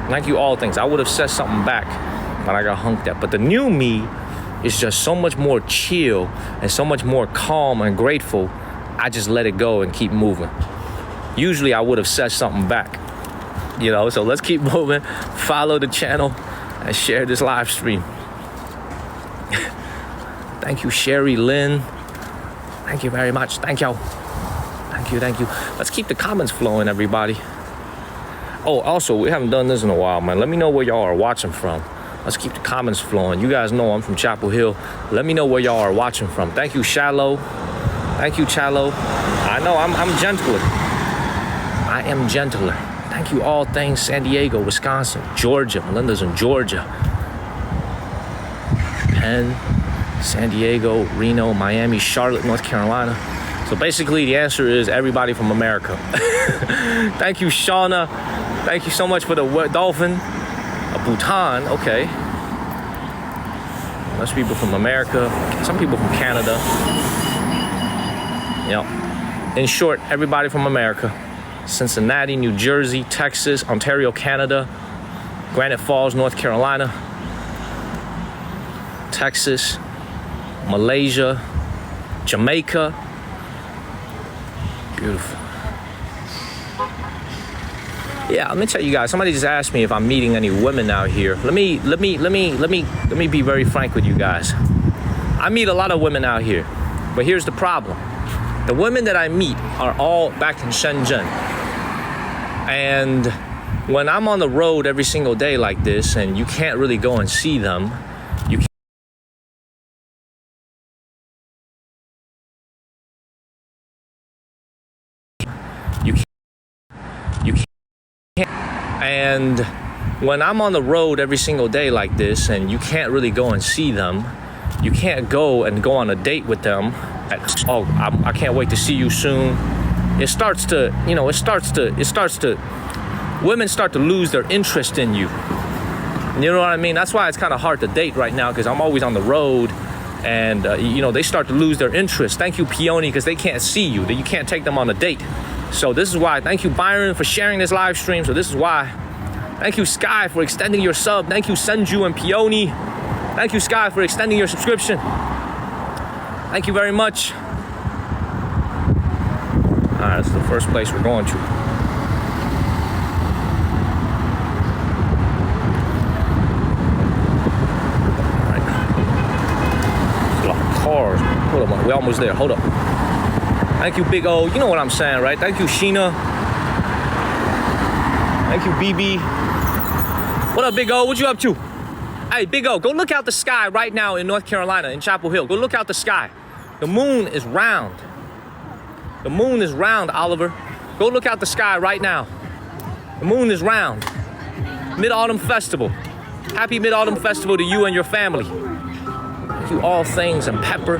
Thank you, All Things. I would have said something back when I got honked at. But the new me is just so much more chill and so much more calm and grateful. I just let it go and keep moving. Usually I would have said something back, so let's keep moving. Follow the channel and share this live stream. Thank you, Sherry Lynn. Thank you very much. Thank you. Thank you. Let's keep the comments flowing, everybody. Oh, also, we haven't done this in a while, man. Let me know where y'all are watching from. Let's keep the comments flowing. You guys know I'm from Chapel Hill. Let me know where y'all are watching from. Thank you, Shallow. Thank you, Challo. I know I'm gentler. I am gentler. Thank you, All Things, San Diego, Wisconsin, Georgia. Melinda's in Georgia. 10, San Diego, Reno, Miami, Charlotte, North Carolina. So basically the answer is everybody from America. Thank you, Shauna. Thank you so much for the dolphin. Bhutan, okay. Most people from America, some people from Canada. You know, in short, everybody from America. Cincinnati, New Jersey, Texas, Ontario, Canada, Granite Falls, North Carolina, Texas, Malaysia, Jamaica. Beautiful. Yeah, let me tell you guys. Somebody just asked me if I'm meeting any women out here. Let me be very frank with you guys. I meet a lot of women out here, but here's the problem. The women that I meet are all back in Shenzhen. And when I'm on the road every single day like this, and you can't really go and see them, you can't. And when I'm on the road every single day like this, and you can't really go and see them, you can't go on a date with them. I can't wait to see you soon. It starts to, women start to lose their interest in you. You know what I mean? That's why it's kind of hard to date right now, because I'm always on the road, and they start to lose their interest. Thank you, Peony, because they can't see you. You can't take them on a date. So this is why. Thank you, Byron, for sharing this live stream. So this is why. Thank you, Sky, for extending your sub. Thank you, Senju and Peony. Thank you, Sky, for extending your subscription. Thank you very much. All right, that's the first place we're going to. All right. There's a lot of cars. Hold on, we're almost there. Hold up. Thank you, Big O. You know what I'm saying, right? Thank you, Sheena. Thank you, BB. What up, Big O? What you up to? Hey, Big O, go look out the sky right now in North Carolina, in Chapel Hill. Go look out the sky. The moon is round. The moon is round, Oliver. Go look out the sky right now. The moon is round. Mid-Autumn Festival. Happy Mid-Autumn Festival to you and your family. Thank you, All Things and Pepper.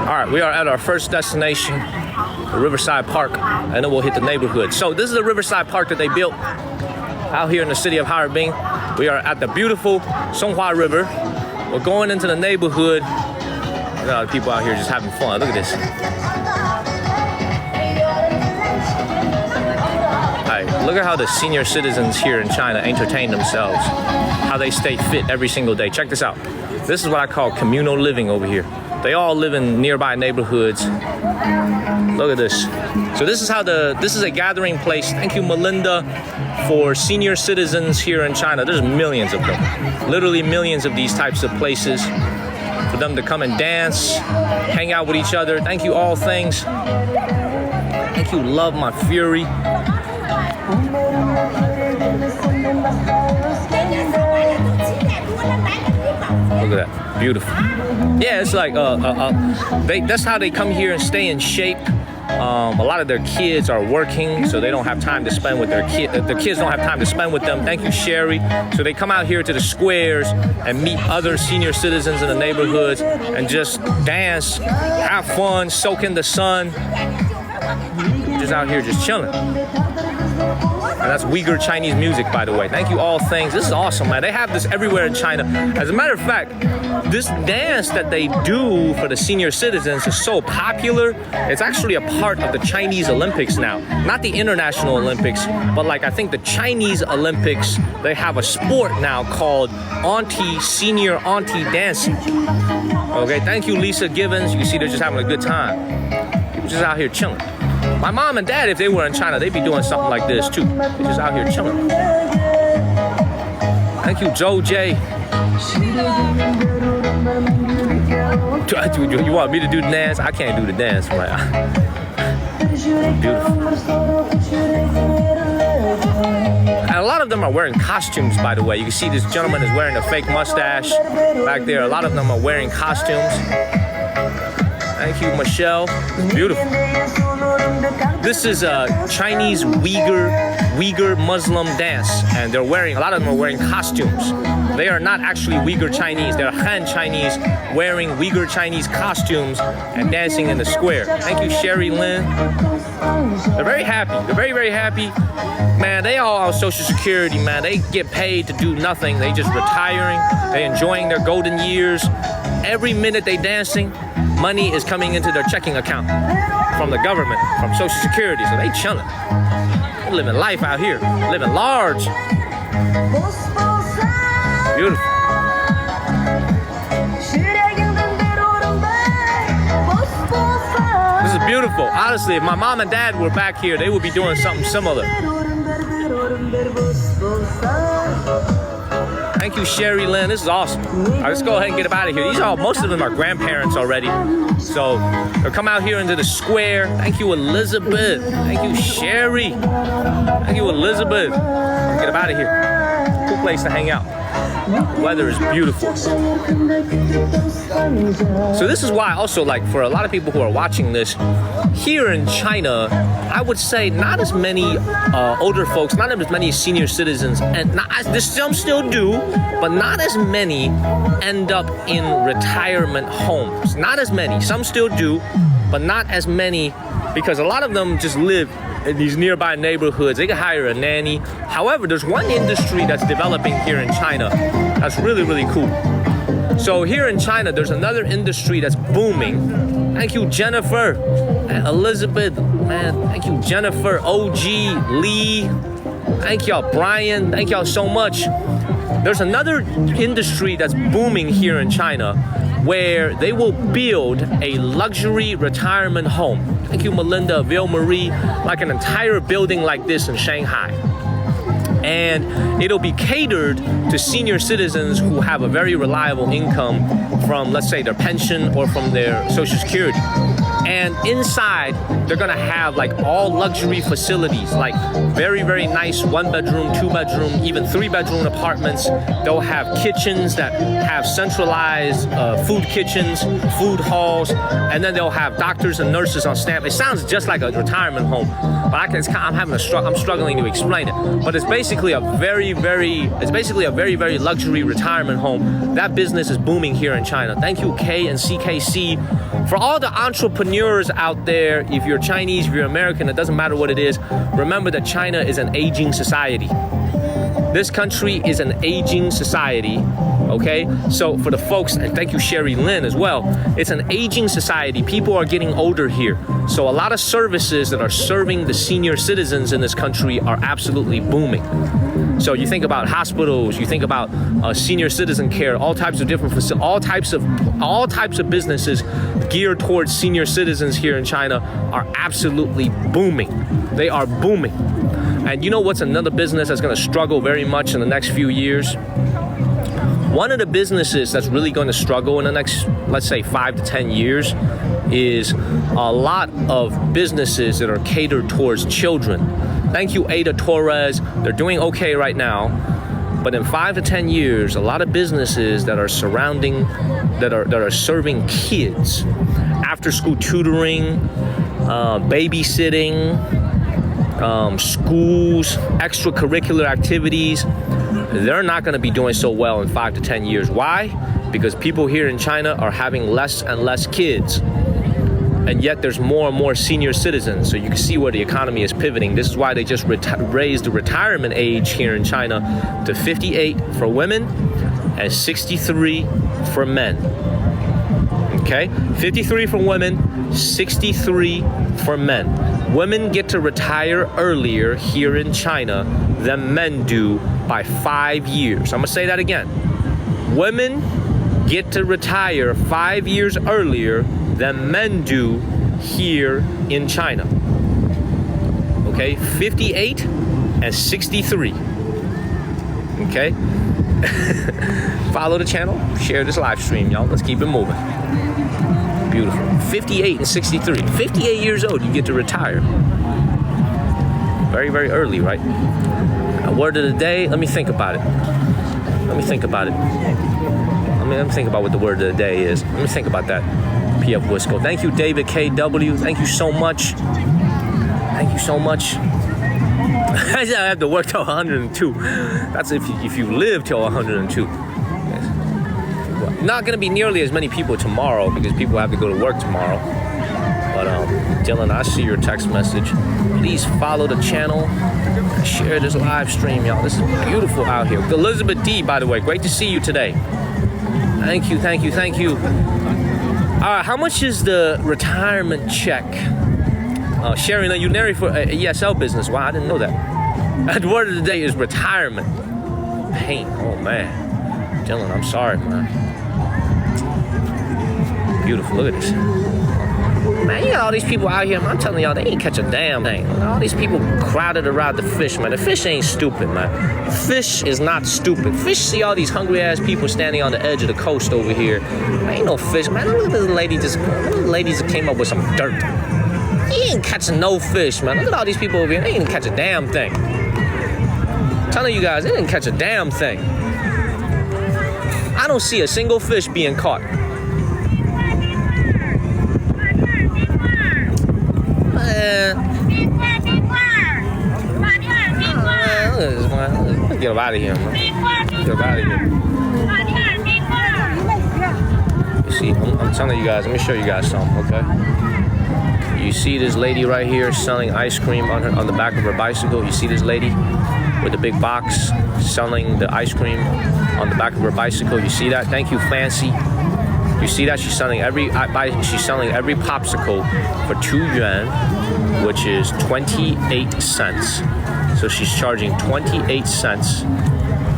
All right, we are at our first destination, the Riverside Park, and then we'll hit the neighborhood. So this is the Riverside Park that they built out here in the city of Harbin. We are at the beautiful Songhua River. We're going into the neighborhood. Look at all the people out here just having fun. Look at this. All right, look at how the senior citizens here in China entertain themselves, how they stay fit every single day. Check this out. This is what I call communal living over here. They all live in nearby neighborhoods. Look at this. So this is a gathering place. Thank you, Melinda, for senior citizens here in China. There's millions of them. Literally millions of these types of places for them to come and dance, hang out with each other. Thank you, All Things. Thank you, Love My Fury. Look at that, beautiful. Yeah, it's like that's how they come here and stay in shape. A lot of their kids are working, so they don't have time to spend with their kids. The kids don't have time to spend with them. Thank you, Sherry. So they come out here to the squares and meet other senior citizens in the neighborhoods and just dance, have fun, soak in the sun. Just out here just chilling. And that's Uyghur Chinese music, by the way. Thank you, All Things. This is awesome, man. They have this everywhere in China. As a matter of fact, this dance that they do for the senior citizens is so popular. It's actually a part of the Chinese Olympics now. Not the International Olympics, but like I think the Chinese Olympics, they have a sport now called senior auntie dancing. Okay, thank you, Lisa Givens. You can see they're just having a good time. People just out here chilling. My mom and dad, if they were in China, they'd be doing something like this too. They're just out here chilling. Thank you, Joe J. You want me to do the dance? I can't do the dance, right? Beautiful. And a lot of them are wearing costumes, by the way. You can see this gentleman is wearing a fake mustache back there. A lot of them are wearing costumes. Thank you, Michelle. It's beautiful. This is a Chinese Uyghur Muslim dance, and a lot of them are wearing costumes. They are not actually Uyghur Chinese. They're Han Chinese wearing Uyghur Chinese costumes and dancing in the square. Thank you, Sherry Lynn. They're very happy. They're very, very happy. Man, they all on Social Security, man. They get paid to do nothing. They just retiring. They enjoying their golden years. Every minute they dancing, money is coming into their checking account from the government, from Social Security. So they chilling. They're living life out here, living large. Beautiful. This is beautiful. Honestly, if my mom and dad were back here, they would be doing something similar. Thank you, Sherry Lynn. This is awesome. Let's go ahead and get up out of here. Most of them are grandparents already. So they'll come out here into the square. Thank you, Elizabeth. Thank you, Sherry. Thank you, Elizabeth. Get up out of here. Cool place to hang out. The weather is beautiful. So this is why also, like, for a lot of people who are watching this, here in China, I would say not as many older folks, not as many senior citizens, and some still do, but not as many end up in retirement homes. Not as many. Some still do, but not as many, because a lot of them just live in these nearby neighborhoods. They can hire a nanny. However, there's one industry that's developing here in China that's really, really cool. So here in China, there's another industry that's booming. Thank you, Jennifer and Elizabeth. Man, thank you, Jennifer, OG, Lee. Thank y'all, Brian. Thank y'all so much. There's another industry that's booming here in China where they will build a luxury retirement home. Thank you, Melinda, Ville Marie, like an entire building like this in Shanghai. And it'll be catered to senior citizens who have a very reliable income from, let's say, their pension or from their Social Security. And inside, they're gonna have like all luxury facilities, like very, very nice 1-bedroom, 2-bedroom, even 3-bedroom apartments. They'll have kitchens that have centralized food kitchens, food halls, and then they'll have doctors and nurses on staff. It sounds just like a retirement home, but I'm struggling to explain it. But it's basically a very, very luxury retirement home. That business is booming here in China. Thank you, K and CKC. For all the entrepreneurs out there, if you're Chinese, if you're American, it doesn't matter what it is, remember that China is an aging society. This country is an aging society, okay? So for the folks, and thank you, Sherry Lynn, as well, it's an aging society. People are getting older here. So a lot of services that are serving the senior citizens in this country are absolutely booming. So you think about hospitals, you think about senior citizen care, all types of different facilities, all types of businesses geared towards senior citizens here in China are absolutely booming. They are booming. And you know what's another business that's going to struggle very much in the next few years? One of the businesses that's really going to struggle in the next, let's say, 5 to 10 years is a lot of businesses that are catered towards children. Thank you, Ada Torres. They're doing okay right now. But in 5 to 10 years, a lot of businesses that are serving kids, after school tutoring, babysitting, schools, extracurricular activities, they're not going to be doing so well in 5 to 10 years. Why? Because people here in China are having less and less kids. And yet there's more and more senior citizens. So you can see where the economy is pivoting. This is why they just raised the retirement age here in China to 58 for women and 63 for men. Okay? 53 for women, 63 for men. Women get to retire earlier here in China than men do by 5 years. I'm gonna say that again. Women get to retire 5 years earlier than men do here in China. Okay, 58 and 63. Okay? Follow the channel, share this live stream, y'all. Let's keep it moving. Beautiful. 58 and 63. 58 years old, you get to retire. Very, very early, right? A word of the day, let me think about it. Let me think about what the word of the day is. Let me think about that. PF Wisco. Thank you, David KW. Thank you so much. Thank you so much. I have to work till 102. That's if you live till 102. Yes. Not gonna be nearly as many people tomorrow because people have to go to work tomorrow. But Dylan, I see your text message. Please follow the channel and share this live stream, y'all. This is beautiful out here. Elizabeth D, by the way, great to see you today. Thank you, thank you, thank you. How much is the retirement check? Sharing that you married for a ESL business. Wow, I didn't know that. The word of the day is retirement. Pain. Oh man, Dylan, I'm sorry, man. Beautiful. Look at this. Man, you got all these people out here, man. I'm telling y'all, they ain't catch a damn thing. All these people crowded around the fish, man. The fish ain't stupid, man. Fish is not stupid. Fish see all these hungry ass people standing on the edge of the coast over here. There ain't no fish, man. Look at this lady look at the ladies that came up with some dirt. He ain't catching no fish, man. Look at all these people over here. They ain't catch a damn thing. I'm telling you guys, they didn't catch a damn thing. I don't see a single fish being caught. Man. Let's get him out of here, man. Get him out of here. You see, I'm telling you guys, let me show you guys something, okay? You see this lady right here selling ice cream on the back of her bicycle. You see this lady with the big box selling the ice cream on the back of her bicycle. You see that? Thank you, Fancy. You see that? She's selling every popsicle for 2 yuan, which is 28 cents. So she's charging 28 cents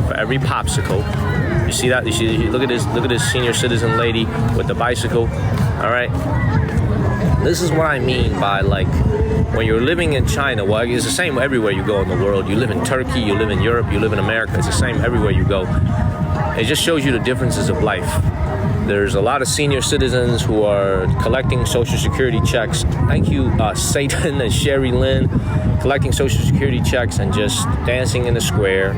for every popsicle. You see that? Look at this senior citizen lady with the bicycle. All right. This is what I mean by, like, when you're living in China, well, it's the same everywhere you go in the world. You live in Turkey, you live in Europe, you live in America. It's the same everywhere you go. It just shows you the differences of life. There's a lot of senior citizens who are collecting Social Security checks. Thank you, Satan and Sherry Lynn, collecting Social Security checks and just dancing in the square.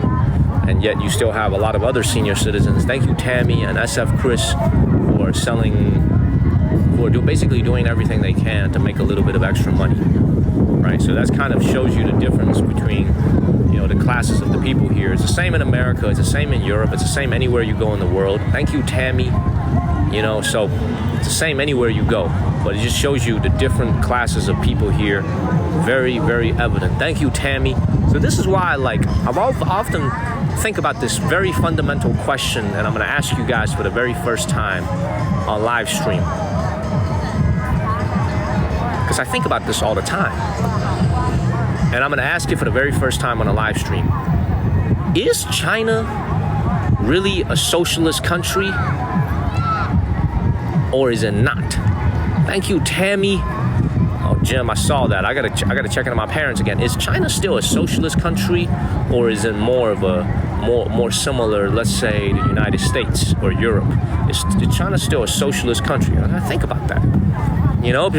And yet you still have a lot of other senior citizens. Thank you, Tammy and SF Chris, who are basically doing everything they can to make a little bit of extra money, right? So that kind of shows you the difference between, the classes of the people here. It's the same in America, it's the same in Europe, it's the same anywhere you go in the world. Thank you, Tammy. So it's the same anywhere you go, but it just shows you the different classes of people here. Very, very evident. Thank you, Tammy. So this is why, I've often think about this very fundamental question, and I'm going to ask you guys for the very first time on live stream. Because I think about this all the time. And I'm going to ask you for the very first time on a live stream. Is China really a socialist country? Or is it not? Thank you, Tammy. Oh, Jim, I saw that. I gotta check into my parents again. Is China still a socialist country? Or is it more of a more similar, let's say, the United States or Europe? Is China still a socialist country? I gotta think about that.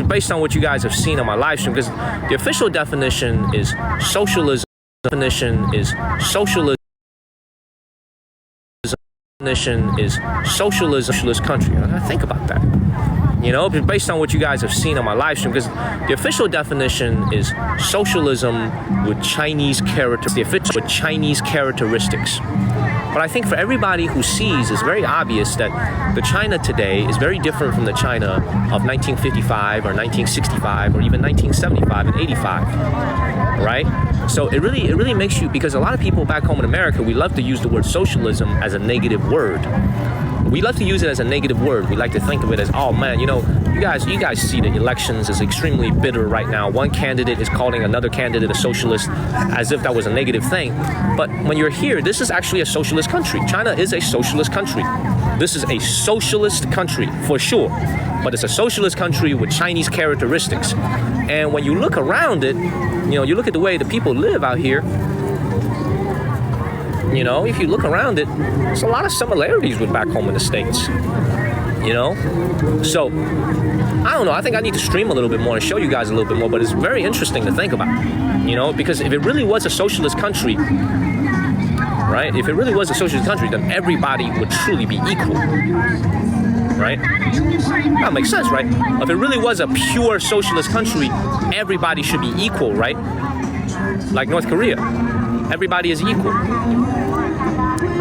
Based on what you guys have seen on my live stream, because the official definition is socialism. Definition is socialism. Definition is socialist country. I gotta think about that. Based on what you guys have seen on my live stream, because the official definition is socialism with Chinese characteristics. But I think for everybody who sees, it's very obvious that the China today is very different from the China of 1955 or 1965 or even 1975 and 85, right? So it really makes you, because a lot of people back home in America, we love to use the word socialism as a negative word. We love to use it as a negative word. We like to think of it as, oh man, you guys see the elections as extremely bitter right now. One candidate is calling another candidate a socialist as if that was a negative thing. But when you're here, this is actually a socialist country. China is a socialist country. This is a socialist country for sure. But it's a socialist country with Chinese characteristics. And when you look around it, you look at the way the people live out here, if you look around it, there's a lot of similarities with back home in the States, So, I don't know, I think I need to stream a little bit more and show you guys a little bit more, but it's very interesting to think about, because if it really was a socialist country, right, if it really was a socialist country, then everybody would truly be equal. right? That makes sense, right? If it really was a pure socialist country, everybody should be equal, right? Like North Korea, everybody is equal,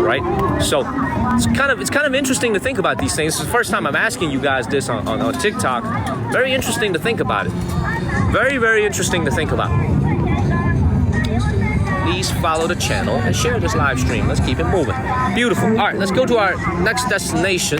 right? So it's kind of interesting to think about these things. It's the first time I'm asking you guys this on TikTok. Very interesting to think about it. Very, very interesting to think about. Please follow the channel and share this live stream. Let's keep it moving. Beautiful. All right, let's go to our next destination.